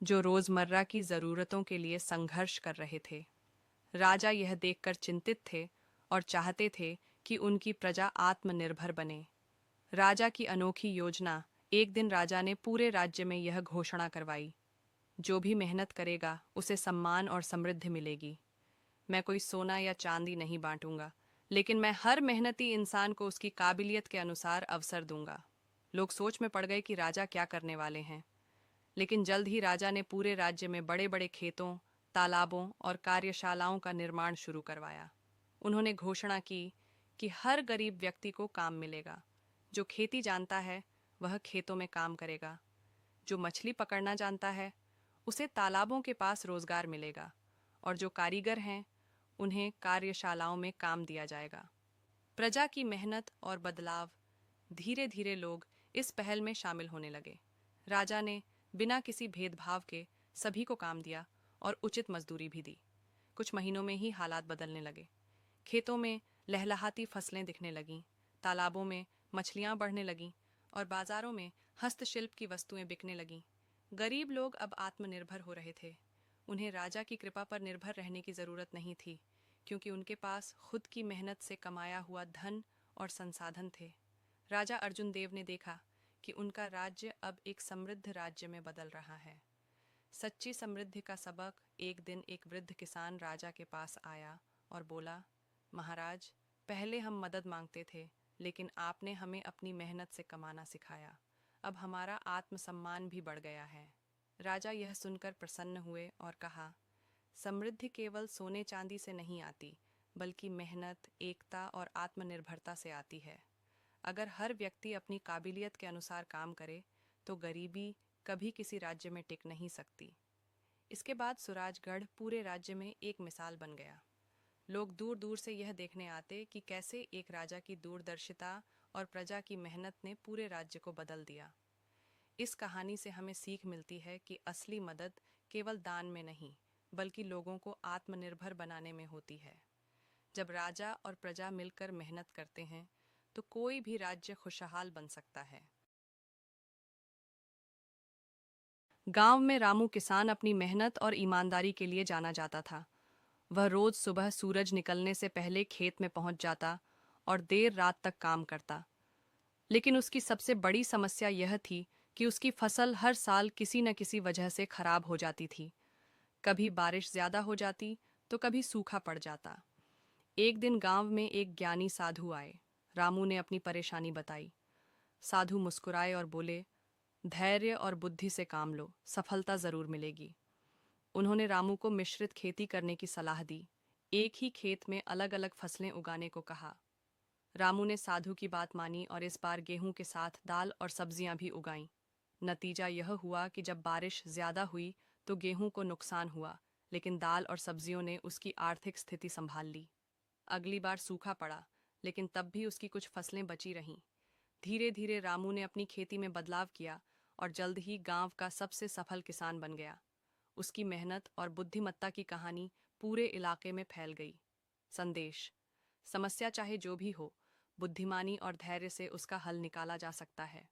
जो रोजमर्रा की जरूरतों के लिए संघर्ष कर रहे थे। राजा यह देखकर चिंतित थे और चाहते थे कि उनकी प्रजा आत्मनिर्भर बने। राजा की अनोखी योजना। एक दिन राजा ने पूरे राज्य में यह घोषणा करवाई, जो भी मेहनत करेगा उसे सम्मान और समृद्धि मिलेगी। मैं कोई सोना या चांदी नहीं बांटूंगा, लेकिन मैं हर मेहनती इंसान को उसकी काबिलियत के अनुसार अवसर दूंगा। लोग सोच में पड़ गए कि राजा क्या करने वाले हैं। लेकिन जल्द ही राजा ने पूरे राज्य में बड़े बड़े खेतों, तालाबों और कार्यशालाओं का निर्माण शुरू करवाया। उन्होंने घोषणा की कि हर गरीब व्यक्ति को काम मिलेगा। जो खेती जानता है वह खेतों में काम करेगा, जो मछली पकड़ना जानता है उसे तालाबों के पास रोजगार मिलेगा, और जो कारीगर हैं उन्हें कार्यशालाओं में काम दिया जाएगा। प्रजा की मेहनत और बदलाव। धीरे धीरे लोग इस पहल में शामिल होने लगे। राजा ने बिना किसी भेदभाव के सभी को काम दिया और उचित मजदूरी भी दी। कुछ महीनों में ही हालात बदलने लगे। खेतों में लहलहाती फसलें दिखने लगीं, तालाबों में मछलियां बढ़ने लगीं और बाजारों में हस्तशिल्प की वस्तुएं बिकने लगीं। गरीब लोग अब आत्मनिर्भर हो रहे थे। उन्हें राजा की कृपा पर निर्भर रहने की जरूरत नहीं थी, क्योंकि उनके पास खुद की मेहनत से कमाया हुआ धन और संसाधन थे। राजा अर्जुन देव ने देखा कि उनका राज्य अब एक समृद्ध राज्य में बदल रहा है। सच्ची समृद्धि का सबक। एक दिन एक वृद्ध किसान राजा के पास आया और बोला, महाराज, पहले हम मदद मांगते थे, लेकिन आपने हमें अपनी मेहनत से कमाना सिखाया। अब हमारा आत्मसम्मान भी बढ़ गया है। राजा यह सुनकर प्रसन्न हुए और कहा, समृद्धि केवल सोने चांदी से नहीं आती, बल्कि मेहनत, एकता और आत्मनिर्भरता से आती है। अगर हर व्यक्ति अपनी काबिलियत के अनुसार काम करे, तो गरीबी कभी किसी राज्य में टिक नहीं सकती। इसके बाद सुराजगढ़ पूरे राज्य में एक मिसाल बन गया। लोग दूर दूर से यह देखने आते कि कैसे एक राजा की दूरदर्शिता और प्रजा की मेहनत ने पूरे राज्य को बदल दिया। इस कहानी से हमें सीख मिलती है कि असली मदद केवल दान में नहीं, बल्कि लोगों को आत्मनिर्भर बनाने में होती है। जब राजा और प्रजा मिलकर मेहनत करते हैं, तो कोई भी राज्य खुशहाल बन सकता है। गांव में रामू किसान अपनी मेहनत और ईमानदारी के लिए जाना जाता था। वह रोज सुबह सूरज निकलने से पहले खेत में पहुंच जाता और देर रात तक काम करता। लेकिन उसकी सबसे बड़ी समस्या यह थी कि उसकी फसल हर साल किसी न किसी वजह से खराब हो जाती थी। कभी बारिश ज्यादा हो जाती तो कभी सूखा पड़ जाता। एक दिन गांव में एक ज्ञानी साधु आए। रामू ने अपनी परेशानी बताई। साधु मुस्कुराए और बोले, धैर्य और बुद्धि से काम लो, सफलता जरूर मिलेगी। उन्होंने रामू को मिश्रित खेती करने की सलाह दी। एक ही खेत में अलग अलग फसलें उगाने को कहा। रामू ने साधु की बात मानी और इस बार गेहूं के साथ दाल और सब्जियां भी उगाईं। नतीजा यह हुआ कि जब बारिश ज्यादा हुई तो गेहूं को नुकसान हुआ, लेकिन दाल और सब्जियों ने उसकी आर्थिक स्थिति संभाल ली। अगली बार सूखा पड़ा, लेकिन तब भी उसकी कुछ फसलें बची रहीं। धीरे धीरे रामू ने अपनी खेती में बदलाव किया और जल्द ही गांव का सबसे सफल किसान बन गया। उसकी मेहनत और बुद्धिमत्ता की कहानी पूरे इलाके में फैल गई। संदेश। समस्या चाहे जो भी हो, बुद्धिमानी और धैर्य से उसका हल निकाला जा सकता है।